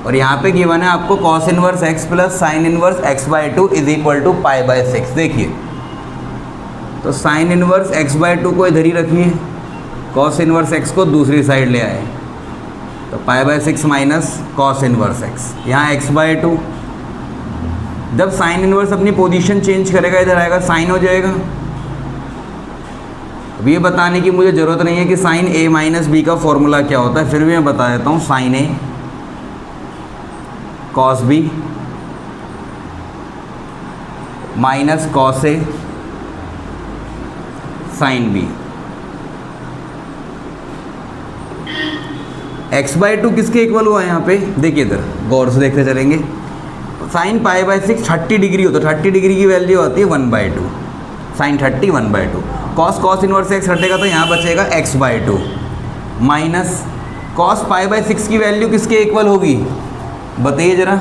और यहाँ पे गिवन है आपको cos inverse x plus sine inverse x/2 is equal to π/6। देखिए तो साइन इनवर्स x/2 को इधर ही रखिए, cos इनवर्स x को दूसरी साइड ले आए तो π/6 माइनस cos इनवर्स x, यहाँ x/2। जब साइन इनवर्स अपनी पोजीशन चेंज करेगा इधर आएगा साइन हो जाएगा। अब ये बताने की मुझे ज़रूरत नहीं है कि साइन a माइनस बी का फॉर्मूला क्या होता है, फिर भी मैं बता देता हूँ। Sine a cos b minus cos a sine b. x/2 किसके इक्वल हुआ है यहाँ पे, देखिए इधर गौर से देखते चलेंगे। साइन π/6 30 डिग्री हो तो 30 डिग्री की वैल्यू आती है 1/2, साइन 30 1/2। cos इनवर्स x हटेगा तो यहाँ बचेगा x/2 माइनस cos π/6 की वैल्यू किसके इक्वल होगी बताइए जरा,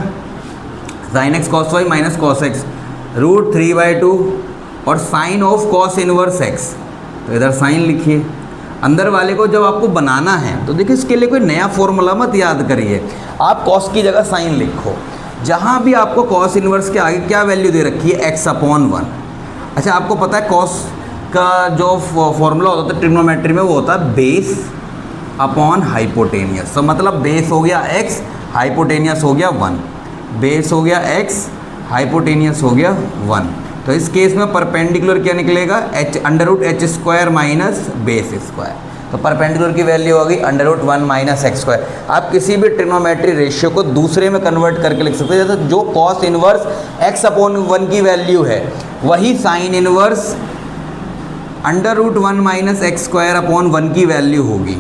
sine x cos y minus cos x √3/2 और sine of cos inverse x, तो इधर साइन लिखिए। अंदर वाले को जब आपको बनाना है तो देखिए इसके लिए कोई नया फॉर्मूला मत याद करिए, आप cos की जगह साइन लिखो। जहाँ भी आपको cos इनवर्स के आगे क्या वैल्यू दे रखी है x/1। अच्छा आपको पता है cos का जो फॉर्मूला होता है ट्रिग्नोमेट्री में वो होता है बेस अपॉन हाइपोटेनियस। तो मतलब बेस हो गया x, हाइपोटेनियस हो गया 1, बेस हो गया x, हाइपोटेनियस हो गया 1। तो इस केस में परपेंडिकुलर क्या निकलेगा h√h² माइनस बेस स्क्वायर। तो परपेंडिकुलर की वैल्यू होगी √1 माइनस x²। आप किसी भी ट्रिग्नोमेट्री रेशियो को दूसरे में कन्वर्ट करके लिख सकते हैं। जैसे जो cos इनवर्स x/1 की वैल्यू है वही साइन इनवर्स √1 माइनस x²/1 की वैल्यू होगी।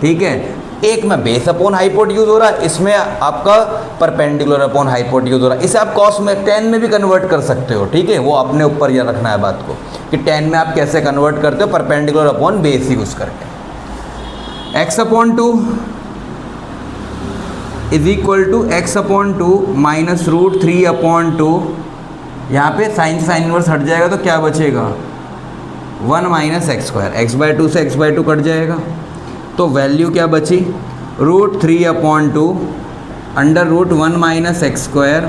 ठीक है, एक में बेस अपॉन हाइपोट यूज हो रहा है, इसमें आपका परपेंडिकुलर अपॉन हाइपोट यूज हो रहा है। इसे आप cos में tan में भी कन्वर्ट कर सकते हो। ठीक है, वो अपने ऊपर यह रखना है बात को कि tan में आप कैसे कन्वर्ट करते हो, परपेंडिकुलर अपॉन बेस यूज करके। x/2 is equal to x/2 minus √3/2। यहाँ पे साइन इनवर्स हट जाएगा तो क्या बचेगा 1 माइनस x²। x/2 से x/2 कट जाएगा तो वैल्यू क्या बची √3/2 √1 minus x²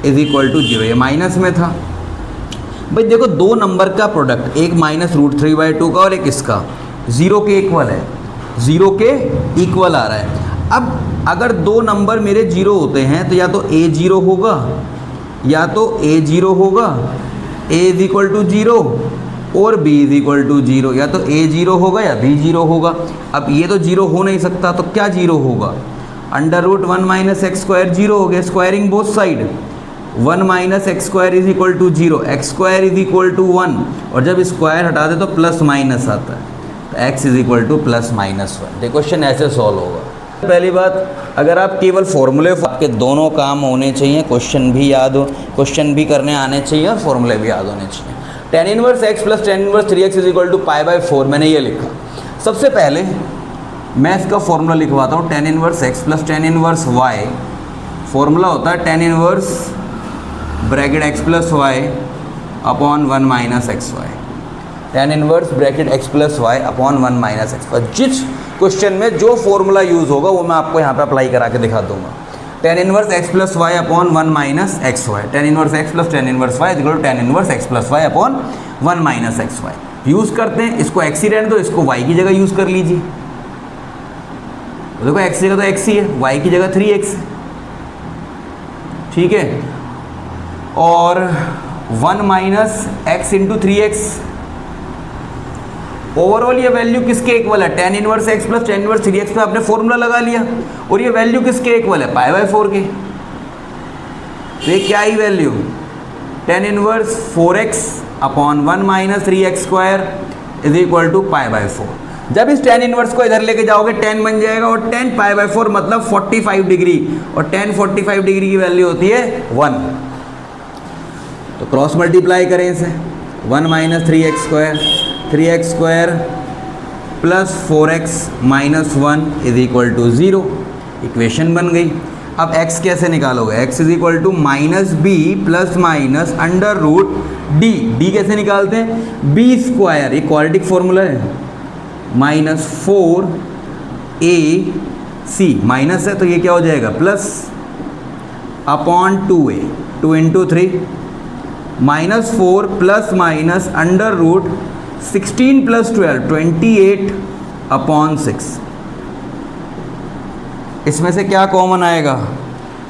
is equal to 0। ये माइनस में था भाई। देखो दो नंबर का प्रोडक्ट, एक माइनस √3/2 का और एक इसका, 0 के इक्वल है, 0 के इक्वल आ रहा है। अब अगर दो नंबर मेरे 0 होते हैं तो या तो a 0 होगा या तो a 0 होगा, a इज इक्वल टू 0 और b इज इक्वल टू 0, या तो a 0 होगा या b 0 होगा। अब ये तो 0 हो नहीं सकता तो क्या 0 होगा, √1 माइनस x² 0 हो गया, squaring both side, 1 minus x² is equal to 0, x² is equal to 1, और जब स्क्वायर हटा दे तो प्लस माइनस आता है, तो x इज इक्वल टू +-1। देखो क्वेश्चन ऐसे सॉल्व होगा। पहली बात, अगर आप केवल फॉर्मूले, आपके दोनों काम होने चाहिए, क्वेश्चन भी याद हो, क्वेश्चन भी करने आने चाहिए और फॉर्मूले भी याद होने चाहिए। tan inverse x plus tan inverse 3x is equal to π/4, मैंने ये लिखा। सबसे पहले मैं इसका फॉर्मूला लिखवाता हूँ। tan inverse x plus tan inverse y, formula होता है tan inverse bracket x plus y upon 1 minus xy। tan inverse bracket x plus y upon 1 minus xy। जिस क्वेश्चन में जो फॉर्मूला यूज़ होगा वो मैं आपको यहाँ पे अप्लाई करा के दिखा दूंगा। tan inverse x plus y upon 1 minus xy, tan inverse x plus tan inverse y equal to tan inverse x plus y upon 1 minus xy। Use करते हैं, इसको x ही रहने दो, इसको y की जगह यूज़ कर लीजिए। तो देखो x की जगह तो x ही है, y की जगह 3x है। ठीक है, और 1 minus x into 3x, overall ये वैल्यू किसके इक्वल है, tan inverse x plus tan inverse 3x पे आपने फॉर्मूला लगा लिया, और ये वैल्यू किसके इक्वल है, π/4 के। तो ये क्या ही value, tan inverse 4x upon 1 minus 3x² is equal to π/4। जब इस tan इनवर्स को इधर लेके जाओगे tan बन जाएगा, और tan π/4 मतलब 45 डिग्री, और tan 45 डिग्री की वैल्यू होती है 1। तो क्रॉस मल्टीप्लाई करें इसे, 1 minus 3x² plus 4x minus 1 is equal to 0। Equation बन गई। अब x कैसे निकालोगे, x is equal to minus b plus minus √d, d कैसे निकालते हैं, b², ये क्वाड्रेटिक फॉर्मूला है, -4a सी माइनस है तो ये क्या हो जाएगा plus upon 2a, 2 into 3 -4 plus minus under root 16 plus 12 28 upon 6। इसमें से क्या कॉमन आएगा,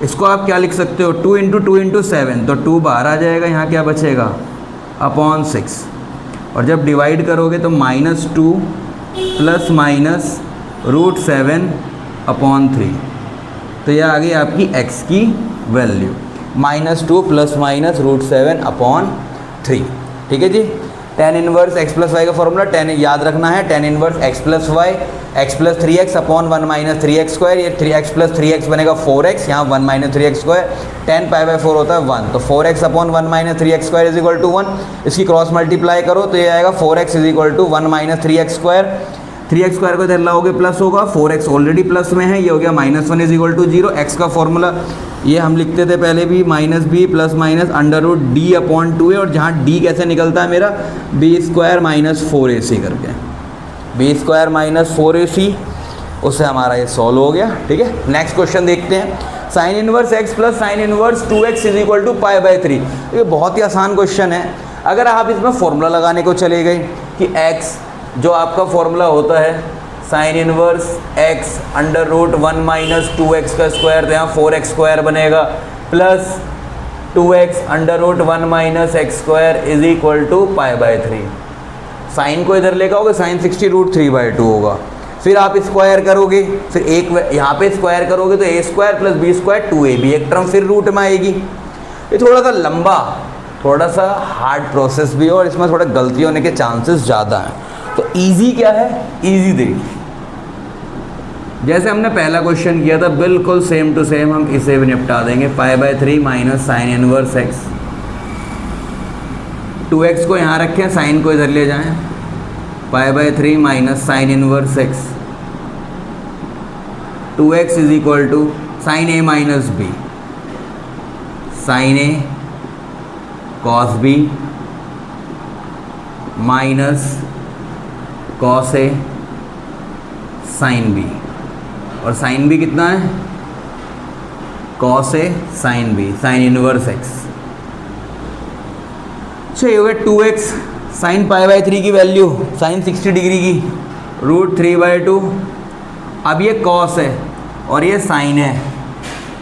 इसको आप क्या लिख सकते हो 2 इंटू 2 इंटू 7, तो 2 बाहर आ जाएगा, यहाँ क्या बचेगा अपॉन 6। और जब डिवाइड करोगे तो -2 प्लस माइनस रूट 7 अपॉन 3, तो यह आ गई आपकी x की value -2 plus minus root 7 upon 3। ठीक है जी। tan inverse x plus y का फॉर्मूला tan याद रखना है, tan inverse x plus y x plus 3x upon 1 minus 3x square, ये 3x प्लस 3x बनेगा 4x, यहाँ 1 माइनस 3x स्क्वायर, tan π/4 होता है 1, तो 4x upon 1 minus 3x square is equal to 1। इसकी क्रॉस मल्टीप्लाई करो तो ये आएगा 4x is equal to 1 minus 3x square, 3x square को इधर लाओगे प्लस होगा, 4x ऑलरेडी प्लस में है, ये हो गया -1 इज इक्वल टू 0। x का फॉर्मूला ये हम लिखते थे पहले भी -b plus minus under root d upon 2a, और जहाँ d कैसे निकलता है मेरा b स्क्वायर माइनस 4ac करके, b स्क्वायर माइनस 4ac, उससे हमारा ये सॉल्व हो गया। ठीक है, नेक्स्ट क्वेश्चन देखते हैं। Sine inverse x plus sine inverse 2x is equal to π/3। ये बहुत ही आसान क्वेश्चन है। अगर आप इसमें फॉर्मूला लगाने को चले गए कि x जो आपका फॉर्मूला होता है sine inverse x under root 1 minus 2x का स्क्वायर, तो यहाँ 4x स्क्वायर बनेगा, plus 2x under root 1 minus x square is equal to π/3। Sine को इधर लेकर आओगे, साइन 60√3/2 होगा, फिर आप स्क्वायर करोगे, फिर एक यहाँ पे स्क्वायर करोगे तो a square plus b square 2ab, एक टर्म फिर रूट में आएगी। ये थोड़ा सा लंबा, थोड़ा सा हार्ड प्रोसेस भी है और इसमें थोड़ा गलती होने के चांसेस ज़्यादा हैं। तो इजी क्या है, इजी देखिए, जैसे हमने पहला क्वेश्चन किया था बिल्कुल सेम टू सेम हम इसे भी निपटा देंगे। π/3 minus sine inverse x, 2x को यहाँ रखें, साइन को इधर ले जाएं, π/3 minus sine inverse x, 2x is equal to sine a minus b, sine a cos b minus cos a sine b, और साइन b कितना है cos a sine b, sine inverse x। अच्छा, ये हो गया 2x साइन π/3 की value, sign 60 degree की, √3/2। अब ये कॉस है और ये साइन है,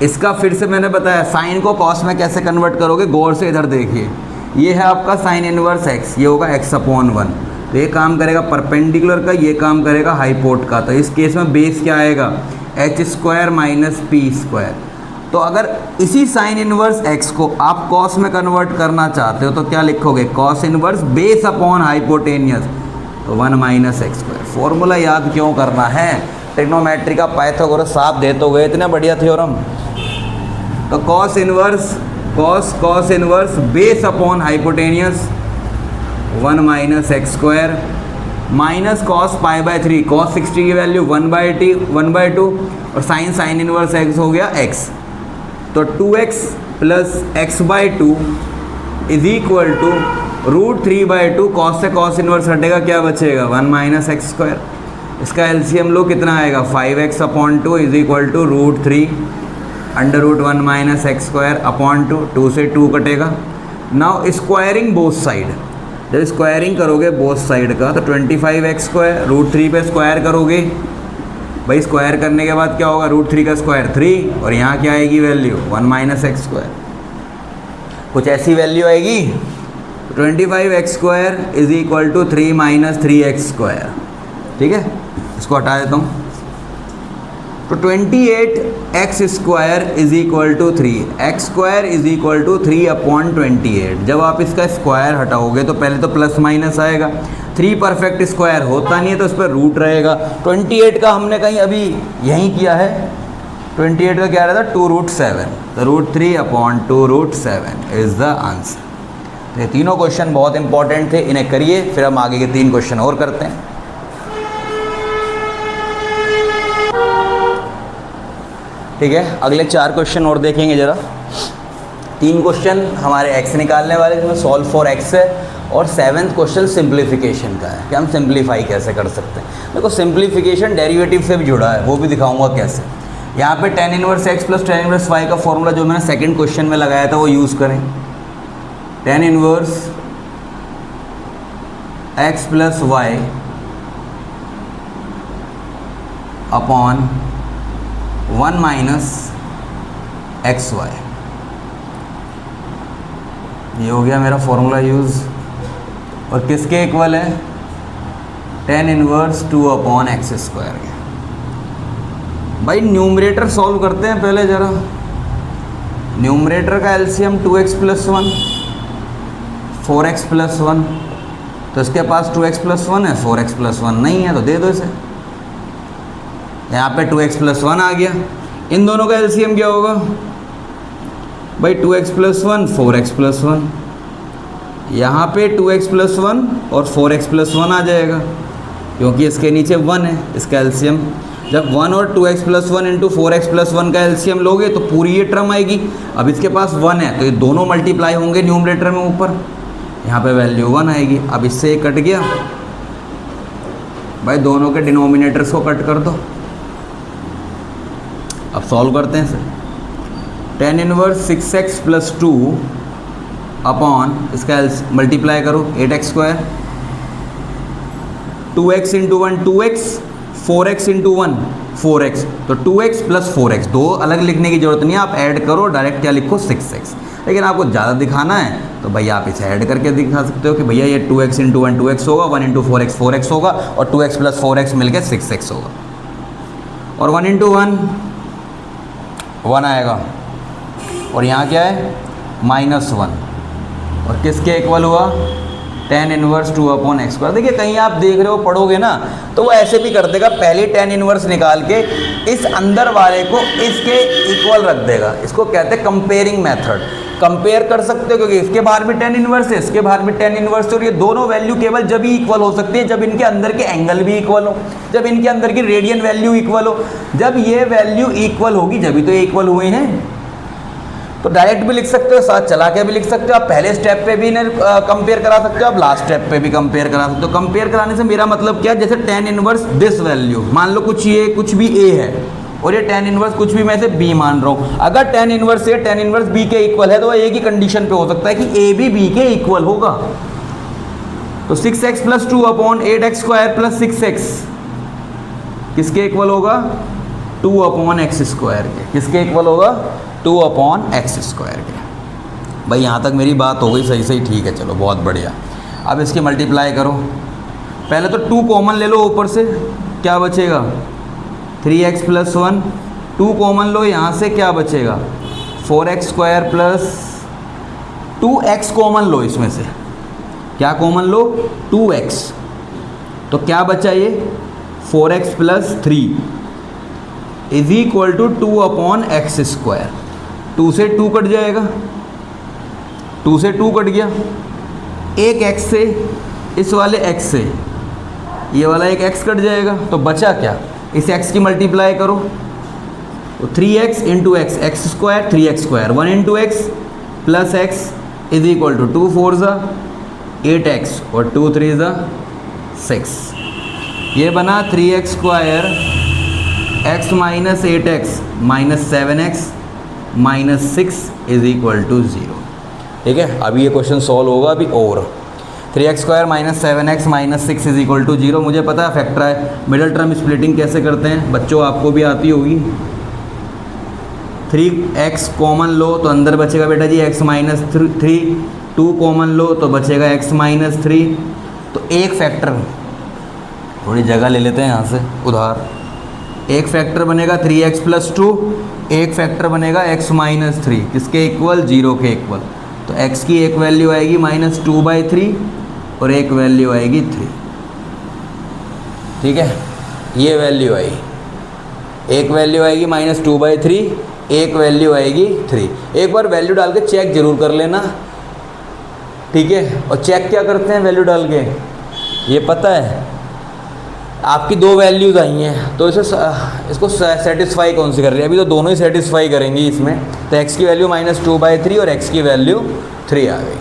इसका फिर से मैंने बताया साइन को कॉस में कैसे कन्वर्ट करोगे, गौर से इधर देखिए, ये है आपका साइन इनवर्स x, ये होगा x/1, तो ये काम करेगा परपेंडिकुलर का, ये काम करेगा हाइपोट का, तो इस केस में बेस क्या आएगा h square minus P square. तो अगर इसी साइन इनवर्स x को आप कॉस में कन्वर्ट करना चाहते हो तो क्या लिखोगे, cos inverse base upon hypotenuse, तो 1 माइनस x स्क्वायर। फॉर्मूला याद क्यों करना है, ट्रिग्नोमेट्री का पाइथागोरस साहब दे तो गए, इतना बढ़िया थ्योरम। तो cos inverse cos inverse base upon hypotenuse 1 minus x square minus cos π/3, cos 60 की वैल्यू 1/2, और साइन इनवर्स x हो गया x, तो 2x plus x/2 is equal to √3/2, cos से कॉस इनवर्स हटेगा, क्या बचेगा 1 माइनस x स्क्वायर। इसका एलसीएम लो कितना आएगा 5x/2 is equal to √3 under root 1 minus x square upon 2 से 2 कटेगा। नाउ स्क्वायरिंग बोथ साइड, जब स्क्वायरिंग करोगे बोथ साइड का तो 25x स्क्वायर, √3 पे स्क्वायर करोगे, भाई स्क्वायर करने के बाद क्या होगा, √3 का स्क्वायर 3, और यहाँ क्या आएगी वैल्यू 1 माइनस x स्क्वायर, कुछ ऐसी वैल्यू आएगी। 25x square is equal to 3 minus 3x square. ठीक है, इसको हटा देता हूँ, तो 28x square is equal to 3, x square is equal to 3/28। जब आप इसका स्क्वायर हटाओगे तो पहले तो प्लस माइनस आएगा, 3 परफेक्ट स्क्वायर होता नहीं है तो उस पर रूट रहेगा। 28 का हमने कहीं अभी यहीं किया है, 28 का क्या रहता है 2√7, तो √3/2√7 इज द आंसर। ये तीनों क्वेश्चन बहुत इंपॉर्टेंट थे, इन्हें करिए, फिर हम आगे के 3 क्वेश्चन और करते हैं। ठीक है, अगले 4 क्वेश्चन और देखेंगे जरा। 3 क्वेश्चन हमारे x निकालने वाले, जिसमें सॉल्व फॉर x है, और 7th क्वेश्चन सिंप्लीफिकेशन का है कि हम सिंप्लीफाई कैसे कर सकते हैं। देखो सिंप्लीफिकेशन डेरिवेटिव से भी जुड़ा है, वो भी दिखाऊंगा कैसे। यहाँ पे tan inverse x plus tan inverse y का फॉर्मूला जो मैंने सेकंड क्वेश्चन में लगाया था वो यूज़ करें। tan inverse x plus y upon 1 minus x y, ये हो गया मेरा फॉर्मूला यूज़। और किसके इक्वल है? tan inverse 2 upon x square के। भाई न्यूमरेटर सॉल्व करते हैं पहले ज़रा। न्यूमरेटर का LCM 2x plus 1 4x plus 1, तो इसके पास 2x प्लस 1 है, 4x प्लस 1 नहीं है तो दे दो इसे। यहाँ पे 2x प्लस 1 आ गया। इन दोनों का एलसीएम क्या होगा भाई? 2x plus 1 4x plus 1। यहाँ पे 2x प्लस 1 और 4x प्लस 1 आ जाएगा क्योंकि इसके नीचे 1 है। इसका एलसीएम जब 1 और 2x plus 1 into 4x plus 1 का एलसीएम लोगे तो पूरी ये टर्म आएगी। अब इसके पास 1 है तो ये दोनों मल्टीप्लाई होंगे न्यूमरेटर में ऊपर, यहाँ पे वैल्यू 1 आएगी। अब इससे ये कट गया भाई, दोनों के डिनोमिनेटर्स को कट कर दो। अब सॉल्व करते हैं इसे। tan inverse 6x plus 2 upon इसका मल्टीप्लाई करो 8x square, 2x into 1 2x, 4x into 1 4x, तो 2x प्लस 4x, दो अलग लिखने की जरूरत नहीं है, आप ऐड करो डायरेक्ट क्या लिखो 6x। लेकिन आपको ज़्यादा दिखाना है तो भैया आप इसे ऐड करके दिखा सकते हो कि भैया ये 2x इंटू 1 2x होगा, 1 इंटू 4x 4x होगा और 2x प्लस 4x मिलकर 6x होगा। और 1 इंटू 1 आएगा और यहाँ क्या है -1, और किसके इक्वल हुआ? tan inverse 2 upon x square. देखिए कहीं आप देख रहे हो पढ़ोगे ना तो वो ऐसे भी कर देगा, पहले tan इनवर्स निकाल के इस अंदर वाले को इसके इक्वल रख देगा। इसको कहते हैं कंपेयरिंग मेथड। कंपेयर कर सकते हो क्योंकि इसके बाहर भी tan इनवर्स है, इसके बाहर भी tan इनवर्स है, और ये दोनों वैल्यू केवल जब ही इक्वल हो सकती है जब इनके अंदर के एंगल भी इक्वल हो, जब इनके अंदर की रेडियन वैल्यू इक्वल हो। जब ये वैल्यू इक्वल होगी जब ही तो ये इक्वल हुए हैं। तो डायरेक्ट भी लिख सकते हो, साथ चला के भी लिख सकते हो, आप पहले स्टेप पे भी इन्हें कंपेयर करा सकते हो, आप लास्ट स्टेप पे भी कंपेयर करा सकते हो। कंपेयर कराने से मेरा मतलब क्या है, जैसे tan इनवर्स दिस वैल्यू मान लो कुछ भी a है और ये tan इनवर्स कुछ भी मैं से b मान रहा हूँ। अगर tan inverse a tan inverse b के इक्वल है तो एक ही कंडीशन पे हो सकता है कि a भी b के इक्वल होगा। तो 6x plus 2 upon 8x square plus 6x किसके इक्वल होगा? 2 अपॉन एक्स स्क्वायर के। किसके इक्वल होगा? 2 अपॉन एक्स स्क्वायर के। भाई यहाँ तक मेरी बात हो गई सही सही, ठीक है चलो बहुत बढ़िया। अब इसकी मल्टीप्लाई करो। पहले तो 2 कॉमन ले लो ऊपर से, क्या बचेगा? 3x plus 1। 2 कॉमन लो यहाँ से, क्या बचेगा? 4x square plus 2x common लो इसमें से, क्या कॉमन लो? 2x, तो क्या बचा ये? 4x plus 3 is equal to 2 upon x square. 2 से 2 कट जाएगा, 2 से 2 कट गया, एक x से इस वाले x से ये वाला एक x कट जाएगा, तो बचा क्या? इस x की मल्टीप्लाई करो तो 3x into x, x square 3x square, 1 into x plus x is equal to 2 4 ज़ा 8x और 2 3 ज़ा 6। ये बना 3x square x minus 8x minus 7x minus 6 is equal to 0। ठीक है, अभी ये क्वेश्चन सॉल्व होगा अभी। और 3x square minus 7x minus 6 is equal to 0, मुझे पता है फैक्टर है। मिडल टर्म स्प्लिटिंग कैसे करते हैं बच्चों, आपको भी आती होगी। 3x कॉमन लो तो अंदर बचेगा बेटा जी x माइनस 3, 2 कॉमन लो तो बचेगा x माइनस 3। तो एक फैक्टर, थोड़ी जगह ले लेते हैं यहाँ से उधार, एक फैक्टर बनेगा 3x प्लस 2, एक फैक्टर बनेगा x माइनस 3, किसके इक्वल? 0 के इक्वल। तो x की एक वैल्यू आएगी -2/3 और एक वैल्यू आएगी 3। ठीक है, ये वैल्यू आई, एक वैल्यू आएगी -2/3, एक वैल्यू आएगी 3। एक बार वैल्यू डाल के चेक जरूर कर लेना, ठीक है। और चेक क्या करते हैं वैल्यू डाल के, ये पता है आपकी 2 वैल्यूज़ आई हैं तो इसको सेटिस्फाई कौन सी कर रही है? अभी तो दोनों ही सेटिस्फाई करेंगी इसमें। तो x की वैल्यू -2/3 और x की वैल्यू 3 आ गई।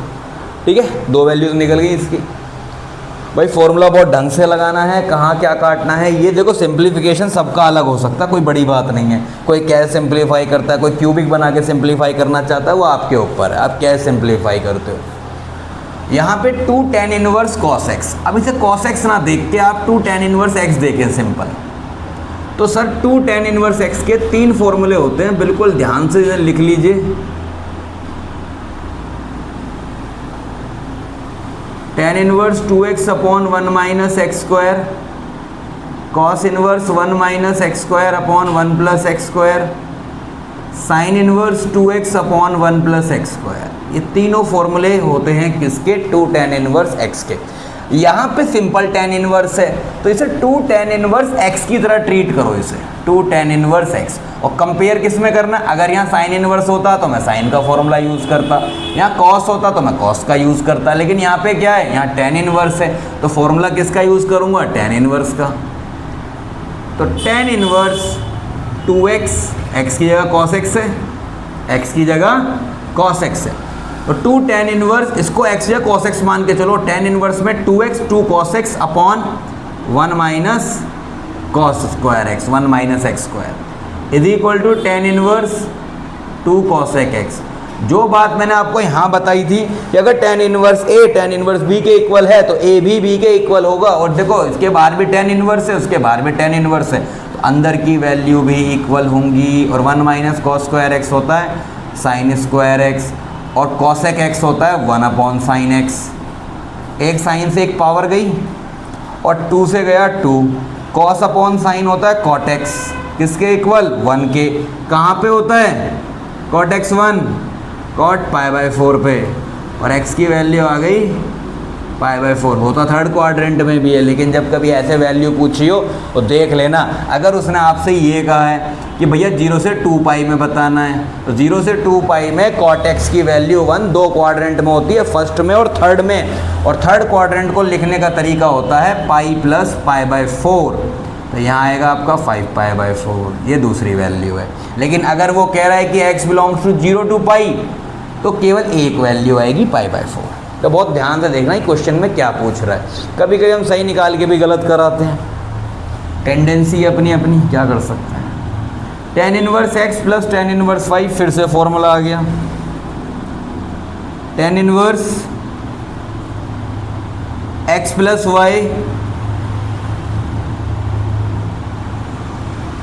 ठीक है, 2 वैल्यूज निकल गई इसकी। भाई फॉर्मूला बहुत ढंग से लगाना है, कहाँ क्या काटना है। ये देखो सिंप्लीफिकेशन सबका अलग हो सकता है, कोई बड़ी बात नहीं है। कोई कैसे सिंप्लीफाई करता है, कोई क्यूबिक बना के सिंप्लीफाई करना चाहता है, वो आपके ऊपर है, आप कैसे सिंप्लीफाई करते हो। यहाँ पे 2 tan इनवर्स cos x, अब इसे cos x ना देख के आप 2 tan इनवर्स x देखें सिंपल। तो सर 2 tan इनवर्स x के 3 फॉर्मूले होते हैं, बिल्कुल ध्यान से लिख लीजिए। tan inverse 2x upon 1 minus x square, cos inverse 1 minus x square upon 1 plus x square, sign inverse 2x upon 1 plus x square. ये तीनों फॉर्मूले होते हैं किसके, 2 tan इनवर्स x के। यहाँ पे सिंपल tan इनवर्स है तो इसे 2 tan इनवर्स x की तरह ट्रीट करो इसे, 2 tan इनवर्स x। और कंपेयर किस में करना, अगर यहाँ साइन इनवर्स होता तो मैं साइन का फॉर्मूला यूज़ करता, यहाँ कॉस होता तो मैं कॉस का यूज़ करता, लेकिन यहाँ पे क्या है, यहाँ tan इनवर्स है तो फॉर्मूला किसका यूज़ करूँगा, tan इनवर्स का। तो tan इनवर्स 2x, x की जगह cos x है, x की जगह cos x है, तो 2 tan इनवर्स, इसको x या cos x मान के चलो। tan इनवर्स में 2x 2 cos x upon 1 minus cos square x, 1 minus x square is equal to tan inverse 2 cos x। जो बात मैंने आपको यहाँ बताई थी कि अगर tan inverse a tan inverse b के इक्वल है तो a भी b के इक्वल होगा। और देखो इसके बाहर भी tan इनवर्स है, उसके बाहर भी tan इनवर्स है, तो अंदर की वैल्यू भी इक्वल होंगी। और 1 माइनस cos स्क्वायर x होता है साइन स्क्वायर x, और cosec x होता है 1 अपॉन साइन x। एक साइन से एक पावर गई और 2 से गया 2। cos अपॉन साइन होता है cot x, किसके इक्वल, 1 के। कहाँ पे होता है, cot x 1 cot π/4 पे, और x की वैल्यू आ गई π/4। होता थर्ड क्वाड्रेंट में भी है, लेकिन जब कभी ऐसे वैल्यू पूछी हो तो देख लेना, अगर उसने आपसे ये कहा है कि भैया 0 से 2 पाई में बताना है, तो 0 से 2 पाई में cot x की वैल्यू 1 2 क्वाड्रेंट में होती है, फर्स्ट में और थर्ड में। और थर्ड क्वाड्रेंट को लिखने का तरीका होता है पाई प्लस π/4, तो यहाँ आएगा आपका 5 π/4, ये दूसरी वैल्यू है। लेकिन अगर वो कह रहा है कि x बिलोंग्स टू 0 to पाई, तो केवल एक वैल्यू आएगी π/4। तो बहुत ध्यान से देखना ही क्वेश्चन में क्या पूछ रहा है। कभी कभी हम सही निकाल के भी गलत कराते हैं, टेंडेंसी अपनी अपनी, क्या कर सकते हैं। tan inverse x plus tan inverse y, फिर से फॉर्मूला आ गया, tan inverse x plus y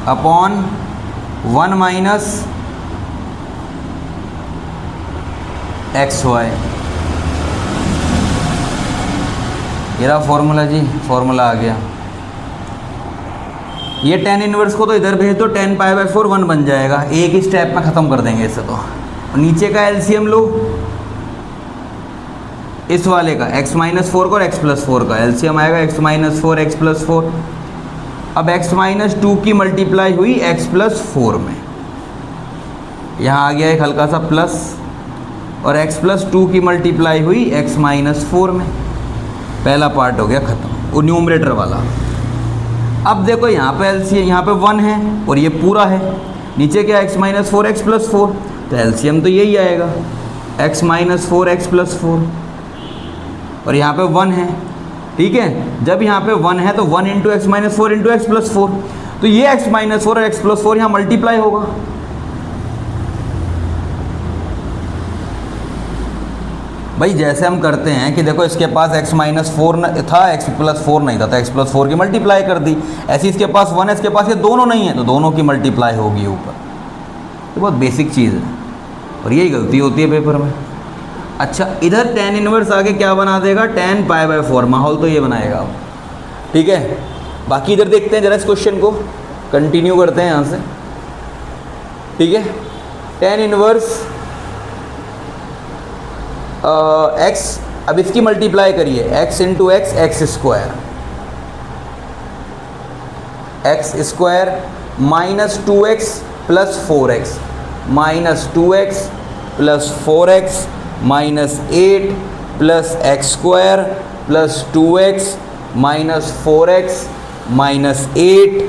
upon 1 minus XY। ये रहा फॉर्मूला जी, फॉर्मूला आ गया। ये tan इनवर्स को तो इधर भेज दो, tan π/4 1 बन जाएगा, एक ही स्टेप में ख़त्म कर देंगे इसे। तो और नीचे का एलसीएम लो, इस वाले का x माइनस 4 का और x प्लस 4 का एलसीएम आएगा x माइनस 4 x प्लस 4। अब x माइनस 2 की मल्टीप्लाई हुई x प्लस 4 में, यहाँ आ गया एक हल्का सा प्लस, और x प्लस 2 की मल्टीप्लाई हुई x माइनस 4 में। पहला पार्ट हो गया ख़त्म, वो न्यूमरेटर वाला। अब देखो यहाँ पे एलसीएम, यहाँ पे 1 है और ये पूरा है, नीचे क्या x माइनस 4 x प्लस 4, तो एलसीएम तो यही आएगा x माइनस 4 x प्लस 4, और यहाँ पे 1 है। ठीक है, जब यहाँ पे 1 है तो 1 into x minus 4 into x plus 4, तो ये x माइनस 4 और x प्लस 4 यहाँ मल्टीप्लाई होगा। भाई जैसे हम करते हैं कि देखो इसके पास x माइनस 4 था, x प्लस 4 नहीं था, तो x प्लस 4 की मल्टीप्लाई कर दी। ऐसे इसके पास 1 है, इसके पास ये दोनों नहीं है, तो दोनों की मल्टीप्लाई होगी ऊपर। ये बहुत बेसिक चीज़ है और यही गलती होती है पेपर में। अच्छा, इधर tan इनवर्स आगे क्या बना देगा, tan π/4, माहौल तो ये बनाएगा अब। ठीक है, बाकी इधर देखते हैं जरा, इस क्वेश्चन को कंटिन्यू करते हैं यहाँ से। ठीक है, tan इनवर्स x, अब इसकी मल्टीप्लाई करिए, x into x x square, x square minus 2x plus 4x, minus 2x plus 4x minus 8 plus x square plus 2x minus 4x minus 8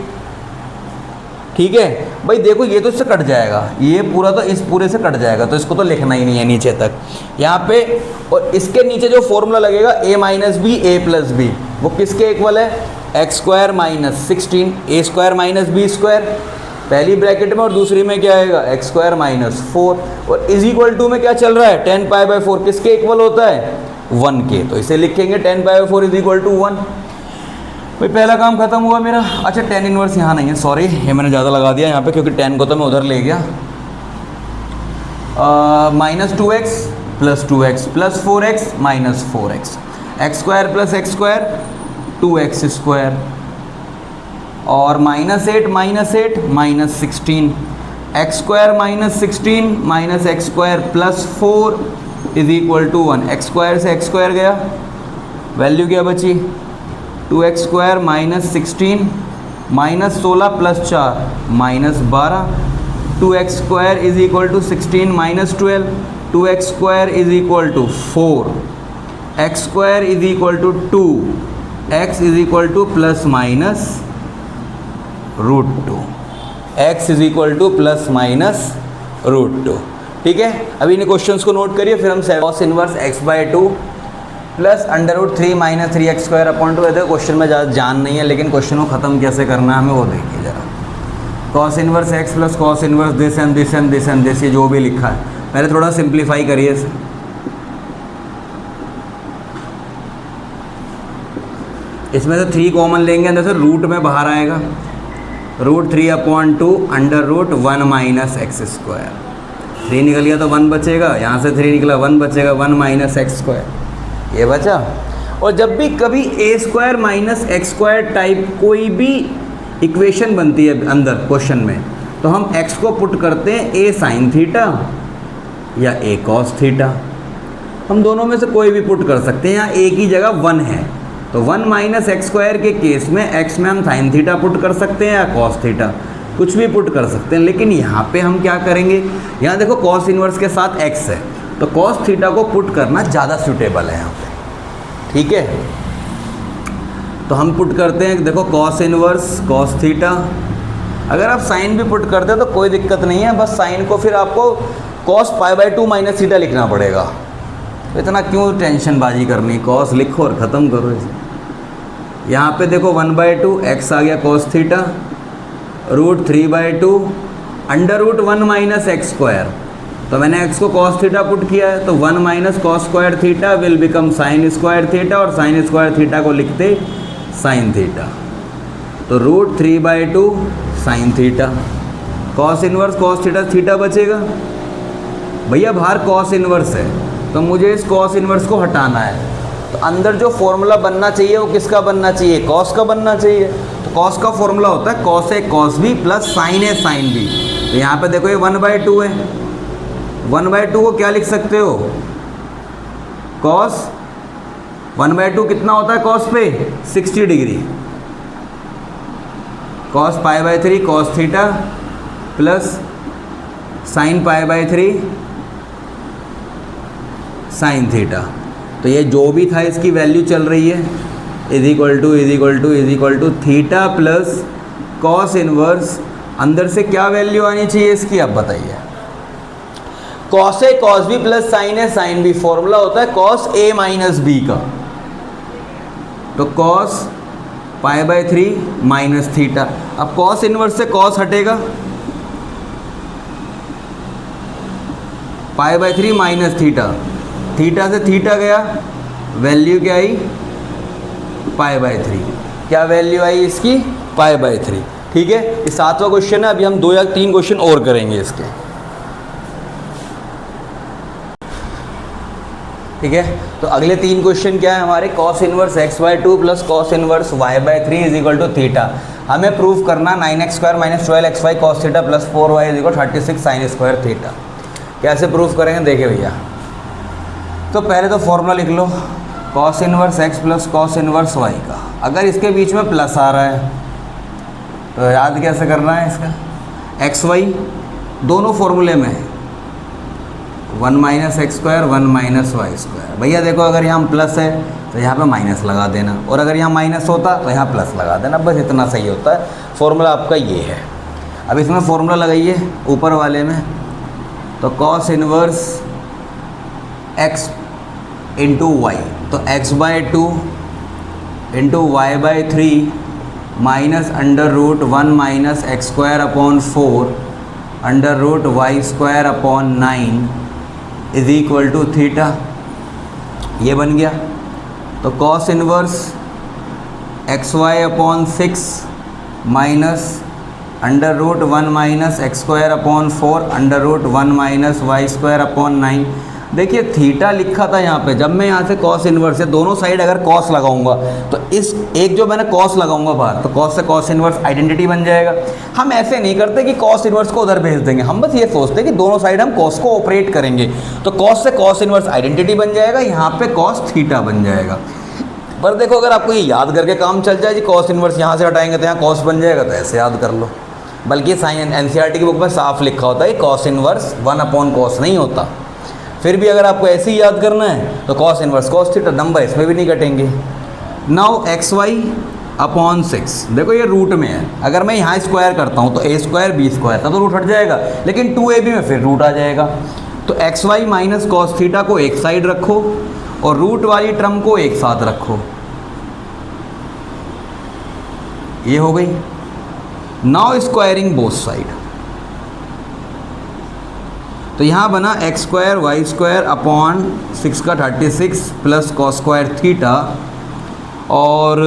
ठीक है भाई, देखो ये तो इससे कट जाएगा, ये पूरा तो इस पूरे से कट जाएगा, तो इसको तो लिखना ही नहीं है नीचे तक यहाँ पे। और इसके नीचे जो फॉर्मूला लगेगा a minus b a plus b, वो किसके इक्वल है, x square minus 16 a square minus b square पहली ब्रैकेट में, और दूसरी में क्या आएगा एक्स स्क्वायर माइनस 4, और इज इक्वल टू में क्या चल रहा है 10 पाई बाई 4, किसके इक्वल होता है 1 के, तो इसे लिखेंगे 10 pi by 4 is equal to 1। भाई पहला काम खत्म हुआ मेरा। अच्छा tan इनवर्स यहाँ नहीं है, सॉरी ये मैंने ज़्यादा लगा दिया यहाँ पे, क्योंकि tan को तो मैं उधर ले गया। Minus 2x plus 2x plus 4x minus 4x, x square plus x square 2x square, और minus 8 minus 16, x square minus 16 minus x square plus 4 is equal to 1। X square से एक्स स्क्वायर गया, value क्या बची 2x square minus 16 minus 16 plus 4 minus 12, 2x square is equal to 16 minus 12, 2x square is equal to 4, x square is equal to 2, x is equal to plus minus root 2, x is equal to plus minus root 2। ठीक है, अभी इन questions को note करिए, फिर हम cos inverse x by 2 plus under root 3 minus 3x square upon 2। Question में ज़्यादा जान नहीं है, लेकिन क्वेश्चन को ख़त्म कैसे करना है हमें वो देखिए जरा। cos inverse x plus cos inverse this and this and this and this, ये जो भी लिखा है पहले थोड़ा सिंप्लीफाई करिए इसे। इसमें से 3 कॉमन लेंगे, अंदर से रूट में बाहर आएगा, root 3 upon 2 under root 1 minus x square, 3 निकल गया तो 1 बचेगा, यहाँ से 3 निकला 1 बचेगा, 1 माइनस एक्स स्क्वायर ये बचा। और जब भी कभी a square minus x square type कोई भी इक्वेशन बनती है अंदर क्वेश्चन में, तो हम x को पुट करते हैं ए साइन थीटा या ए कॉस थीटा, हम दोनों में से कोई भी पुट कर सकते हैं। यहाँ ए की जगह 1 है, तो 1 माइनस एक्स स्क्वायर के केस में x में हम साइन थीटा पुट कर सकते हैं या कॉस थीटा, कुछ भी पुट कर सकते हैं। लेकिन यहाँ पे हम क्या करेंगे, यहाँ देखो कॉस इनवर्स के साथ x है, तो कॉस थीटा को पुट करना ज़्यादा सूटेबल है यहाँ पे। ठीक है, तो हम पुट करते हैं, देखो कॉस इनवर्स कॉस थीटा, अगर आप साइन भी पुट करते हैं तो कोई दिक्कत नहीं है, बस साइन को फिर आपको cos pi by 2 minus theta लिखना पड़ेगा, तो इतना क्यों टेंशन बाजी करनी, कॉस लिखो और ख़त्म करो इसे। यहाँ पे देखो 1/2 x आ गया cos theta, root 3/2 under root 1 minus x square, तो मैंने x को cos थीटा पुट किया है, तो 1 minus cos square theta will become sine square theta, और साइन स्क्वायर थीटा को लिखते साइन थीटा, तो root 3/2 sine theta, cos inverse cos theta, theta बचेगा। भैया बाहर कॉस इनवर्स है, तो मुझे इस कॉस इनवर्स को हटाना है, तो अंदर जो फॉर्मूला बनना चाहिए वो किसका बनना चाहिए, कॉस का बनना चाहिए। तो कॉस का फॉर्मूला होता है cos A cos B plus sine A sine B, तो यहाँ पे देखो ये 1/2 है, 1/2 को क्या लिख सकते हो, कॉस 1/2 कितना होता है कॉस पे 60 degree, cos pi by 3 cos theta plus sine pi by 3 sign theta, तो ये जो भी था इसकी वैल्यू चल रही है is equal to theta plus cos inverse, अंदर से क्या वैल्यू आनी चाहिए इसकी आप बताइए, cos A cos B plus sine A sine B, formula होता है कॉस ए माइनस बी का, तो cos pi by 3 minus theta. अब कॉस इनवर्स से कॉस हटेगा, pi by 3 minus theta, theta से थीटा गया, वैल्यू क्या आई पाई बाई 3, क्या वैल्यू आई इसकी पाई बाई 3। ठीक है, ये 7वां क्वेश्चन है, अभी हम 2 या 3 क्वेश्चन और करेंगे इसके। ठीक है, तो अगले 3 क्वेश्चन क्या है हमारे, cos inverse x/2 plus cos inverse y/3 is equal to theta. हमें प्रूव करना 9x square minus 12xy cos theta plus 4y is equal 36 sine square theta. कैसे प्रूव करेंगे देखिए भैया, तो पहले तो फॉर्मूला लिख लो cos inverse x plus cos inverse y का, अगर इसके बीच में प्लस आ रहा है तो याद कैसे करना है इसका, xy दोनों फॉर्मूले में 1 minus x square 1 minus y square. भैया देखो अगर यहाँ प्लस है तो यहाँ पे माइनस लगा देना, और अगर यहाँ माइनस होता तो यहाँ प्लस लगा देना, बस इतना सही होता है, फॉर्मूला आपका ये है। अब इसमें फॉर्मूला लगाइए ऊपर वाले में, तो cos inverse x into y, तो x/2 into y/3 minus under root 1 minus x² under root y² is equal to theta. ये बन गया। तो cos inverse xy/6 minus under root 1 minus x² under root 1 minus y² 9। देखिए theta लिखा था यहाँ पे, जब मैं यहाँ से कॉस इनवर्स है दोनों साइड अगर कॉस लगाऊंगा तो इस एक जो मैंने कॉस लगाऊंगा बाहर, तो कॉस से कॉस इनवर्स आइडेंटिटी बन जाएगा। हम ऐसे नहीं करते कि कॉस इनवर्स को उधर भेज देंगे, हम बस ये सोचते हैं कि दोनों साइड हम कॉस को ऑपरेट करेंगे, तो कॉस से कॉस इनवर्स आइडेंटिटी बन जाएगा, यहाँ पे कॉस थीटा बन जाएगा। पर देखो अगर आपको ये याद करके काम चल जाए जी कॉस इनवर्स यहाँ से हटाएंगे तो यहाँ कॉस बन जाएगा, तो ऐसे याद कर लो। बल्कि साइन एनसीईआरटी की बुक में साफ लिखा होता है कॉस इनवर्स 1/cos नहीं होता। फिर भी अगर आपको ऐसे ही याद करना है तो cos inverse cos theta, number इसमें भी नहीं कटेंगे। नाउ xy/6, देखो ये रूट में है, अगर मैं यहाँ स्क्वायर करता हूँ तो a² b² का तो रूट हट जाएगा, लेकिन 2ab में फिर रूट आ जाएगा। तो xy माइनस कॉस थीटा को एक साइड रखो और रूट वाली टर्म को एक साथ रखो, ये हो गई। नाउ स्क्वायरिंग बोथ साइड, तो यहाँ बना x² y² 6 का 36 प्लस cos² थीटा, और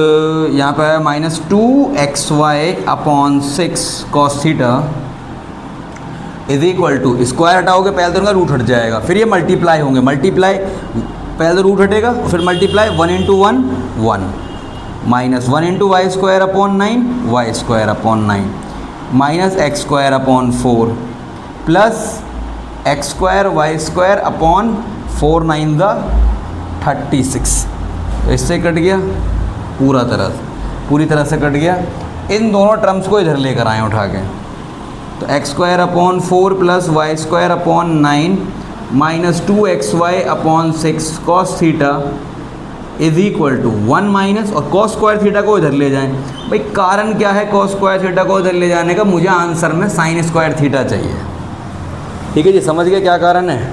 यहाँ पर minus 2xy/6 cos theta is equal to, square हटाओगे पहले तो उनका रूट हट जाएगा, फिर ये मल्टीप्लाई होंगे, मल्टीप्लाई पहले तो रूट हटेगा फिर multiply 1 × 1 1 minus 1 × y² 9 minus x² 4 plus x² y² 4 9 36। तो इससे कट गया पूरी तरह से कट गया। इन दोनों टर्म्स को इधर लेकर आए उठा के, तो x² 4 plus y² 9 minus 2xy/6 cos theta is equal to 1 minus, और cos² थीटा को इधर ले जाएं। भाई कारण क्या है cos² थीटा को इधर ले जाने का, मुझे आंसर में sin² थीटा चाहिए। ठीक है जी, समझ गए क्या कारण है।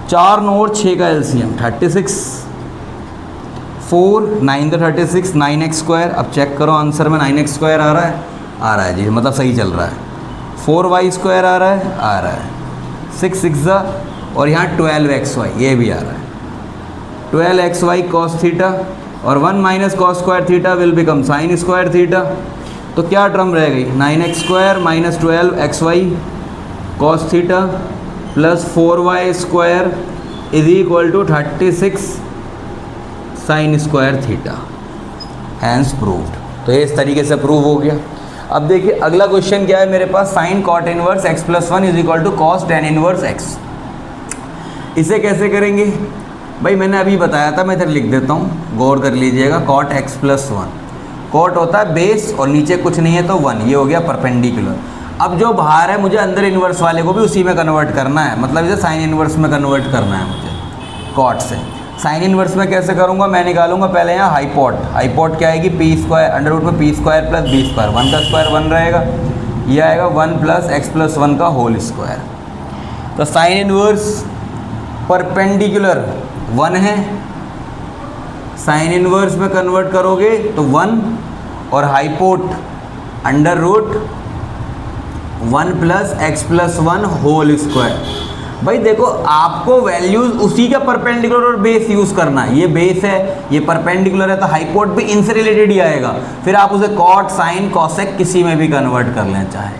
4 9 और 6 का एलसीएम 36, 4 9 तो 36 9x²। अब चेक करो आंसर में 9x² आ रहा है जी, मतलब सही चल रहा है। 4y² आ रहा है 6 6 और यहाँ 12xy ये भी आ रहा है, 12xy cos थीटा और 1 minus cos² theta will become sin² theta. तो क्या टर्म रह गई, 9x² minus 12xy cos theta plus 4y² is equal to 36 sin² theta, hence proved. तो ये इस तरीके से प्रूव हो गया। अब देखिए अगला क्वेश्चन क्या है मेरे पास, sine cot inverse x+1 is equal to cos tan inverse x। इसे कैसे करेंगे भाई, मैंने अभी बताया था, मैं इधर लिख देता हूँ, गौर कर लीजिएगा। कॉट x+1, कॉट होता है बेस और नीचे कुछ नहीं है तो 1, ये हो गया परपेंडिकुलर। अब जो बाहर है मुझे अंदर इन्वर्स वाले को भी उसी में कन्वर्ट करना है, मतलब इसे साइन इन्वर्स में कन्वर्ट करना है मुझे कॉट से। साइन इन्वर्स में कैसे करूँगा, मैं निकालूंगा पहले यहाँ हाईपोट क्या आएगी, p² अंडर रूट में p² प्लस b², 1 का स्क्वायर 1 रहेगा, ये आएगा 1 प्लस x+1 का होल स्क्वायर। तो साइन इन्वर्स परपेंडिकुलर 1 है, साइन इन्वर्स में कन्वर्ट करोगे तो 1, और हाईपोट under root 1 plus x+1 whole square. भाई देखो आपको वैल्यूज उसी का परपेंडिकुलर और बेस यूज़ करना है, ये बेस है ये परपेंडिकुलर है, तो हाईपोट भी इनसे रिलेटेड ही आएगा, फिर आप उसे कॉट साइन कॉसेक किसी में भी कन्वर्ट कर लें चाहे।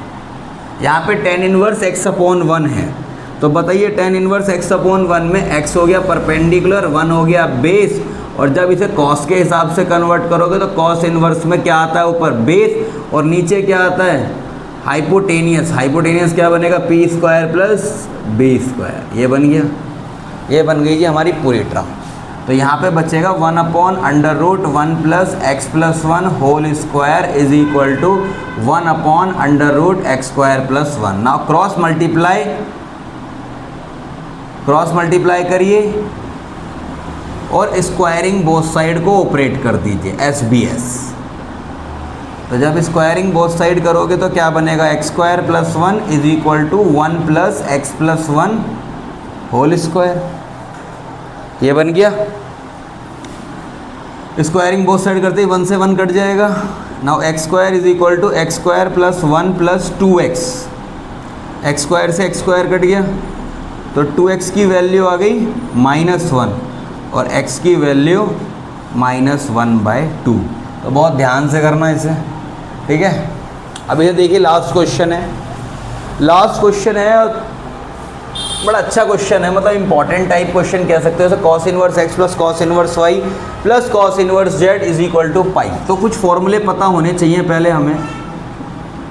यहाँ पे tan इनवर्स x/1 है, तो बताइए tan इनवर्स x/1 में x हो गया परपेंडिकुलर, 1 हो गया बेस, और जब इसे कॉस के हिसाब से कन्वर्ट करोगे तो कॉस इनवर्स में क्या आता है, ऊपर बेस और नीचे क्या आता है, हाइपोटेनियस। हाइपोटेनियस क्या बनेगा, p² प्लस b², ये बन गया, ये बन गई जी हमारी पूरी टर्म। तो यहाँ पे बचेगा 1/√1 plus x+1 whole square is equal to 1/√x² plus 1। Now cross multiply करिए और स्क्वायरिंग बोथ साइड को ऑपरेट कर दीजिए, SBS। तो जब स्क्वायरिंग बोथ साइड करोगे तो क्या बनेगा, x square plus 1 is equal to 1 plus x plus 1 whole square. ये बन गया। स्क्वायरिंग बोथ साइड करते ही 1 से 1 कट जाएगा। Now x square is equal to x square plus 1 plus 2x। X square से एक्स स्क्वायर कट गया तो 2x की वैल्यू आ गई -1 और x की वैल्यू -1/2। तो बहुत ध्यान से करना इसे, ठीक है। अब ये देखिए लास्ट क्वेश्चन है। लास्ट क्वेश्चन है और बड़ा अच्छा क्वेश्चन है, मतलब इंपॉर्टेंट टाइप क्वेश्चन कह सकते हो। जैसे cos inverse x plus cos inverse y plus cos inverse z is equal to pi. तो कुछ फॉर्मूले पता होने चाहिए पहले हमें।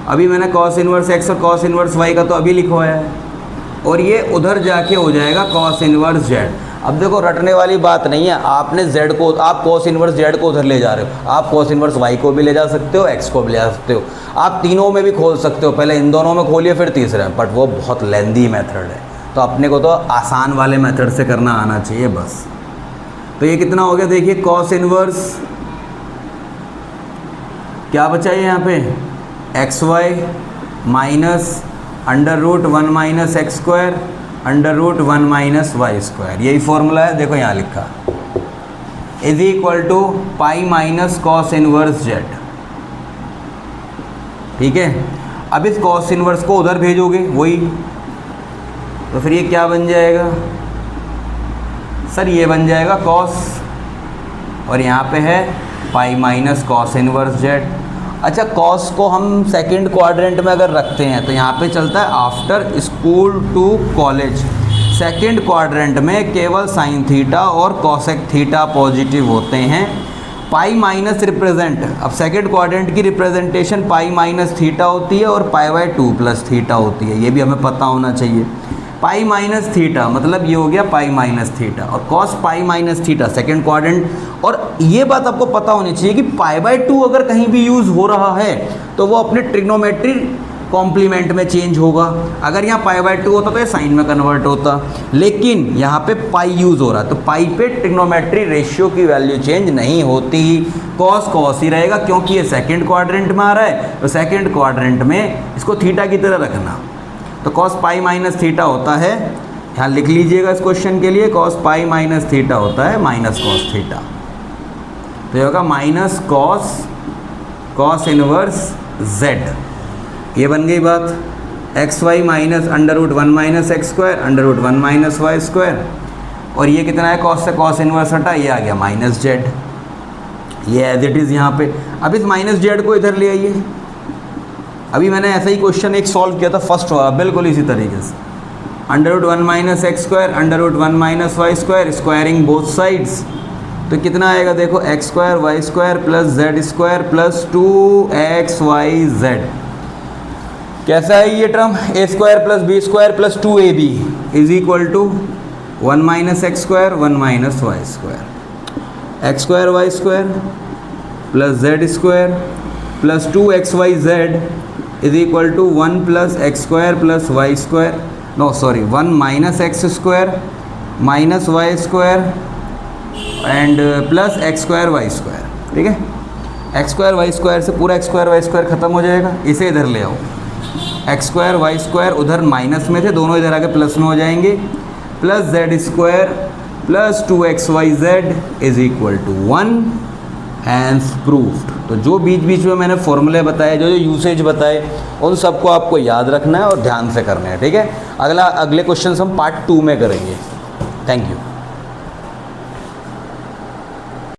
अभी मैंने कॉस इनवर्स x और कॉस इनवर्स y का तो अभी लिखवाया है और ये उधर जाके हो जाएगा कॉस इनवर्स z। अब देखो रटने वाली बात नहीं है, आपने z को, आप कॉस इनवर्स z को उधर ले जा रहे हो, आप कॉस इनवर्स y को भी ले जा सकते हो, x को भी ले जा सकते हो, आप तीनों में भी खोल सकते हो। पहले इन दोनों में खोलिए फिर तीसरे, बट वो बहुत लेंदी मेथड है, तो अपने को तो आसान वाले मेथड से करना आना चाहिए बस। तो ये कितना हो गया देखिए, कॉस इनवर्स क्या बचा है यहाँ पे, x y minus under root 1 minus x square under root 1 minus y square. यही फॉर्मूला है, देखो यहाँ लिखा, is equal to pi minus cos inverse z. ठीक है। अब इस कॉस इनवर्स को उधर भेजोगे वही, तो फिर ये क्या बन जाएगा सर, ये बन जाएगा कॉस और यहाँ पे है पाई माइनस कॉस इनवर्स जेड। अच्छा, कॉस को हम सेकंड क्वाड्रेंट में अगर रखते हैं तो यहाँ पे चलता है after school to college. Second quadrant में केवल साइन थीटा और कॉसेक थीटा पॉजिटिव होते हैं। पाई माइनस रिप्रेजेंट, अब सेकंड क्वाड्रेंट की रिप्रेजेंटेशन पाई माइनस थीटा होती है और पाई बाय 2 प्लस थीटा होती है, ये भी हमें पता होना चाहिए। पाई माइनस थीटा मतलब ये हो गया पाई माइनस थीटा और cos pi minus theta second quadrant. और ये बात आपको पता होनी चाहिए कि पाई बाय 2 अगर कहीं भी यूज़ हो रहा है तो वो अपने ट्रिग्नोमेट्री कॉम्प्लीमेंट में चेंज होगा। अगर यहाँ पाई बाय 2 होता तो ये साइन में कन्वर्ट होता, लेकिन यहाँ पे पाई यूज़ हो रहा है तो पाई पे ट्रिग्नोमेट्री रेशियो की वैल्यू चेंज नहीं होती। कॉस कॉस ही रहेगा क्योंकि ये सेकंड क्वाड्रेंट में आ रहा है, तो सेकंड क्वाड्रेंट में इसको थीटा की तरह रखना। तो कॉस पाई माइनस थीटा होता है, यहाँ लिख लीजिएगा इस क्वेश्चन के लिए, कॉस पाई माइनस थीटा होता है माइनस कॉस थीटा। तो ये होगा minus cos cos inverse z. ये बन गई बात। X y minus under root 1 minus x square under root 1 minus y square. और ये कितना है, कॉस से कॉस इनवर्स हटा, ये आ गया माइनस जेड। ये एज इट इज़ यहाँ पे। अब इस माइनस जेड को इधर ले आइए। अभी मैंने ऐसा ही क्वेश्चन एक सॉल्व किया था फर्स्ट वाला, बिल्कुल इसी तरीके से। Under root 1 minus x square under root 1 minus y square, squaring both sides. तो कितना आएगा देखो, x square y square plus z square plus 2xyz। कैसा है ये टर्म, a square plus b square plus 2ab is equal to 1 minus x square 1 minus y square. X square y square plus z square plus 2xyz is equal to 1 plus x square plus y square, no sorry 1 minus x square minus y square and plus x square y square. ठीक है, x square y square से पूरा x square y square खत्म हो जाएगा, इसे इधर ले आओ। एक्स स्क्वायर वाई स्क्वायर उधर माइनस में थे, दोनों इधर आके प्लस में हो जाएंगे, plus z square plus 2xyz is equal to 1 hence proofed. तो जो बीच बीच में मैंने फॉर्मूले बताए, जो जो यूसेज बताए, उन सबको आपको याद रखना है और ध्यान से करना है। ठीक है, अगले क्वेश्चन हम पार्ट 2 में करेंगे। Thank you.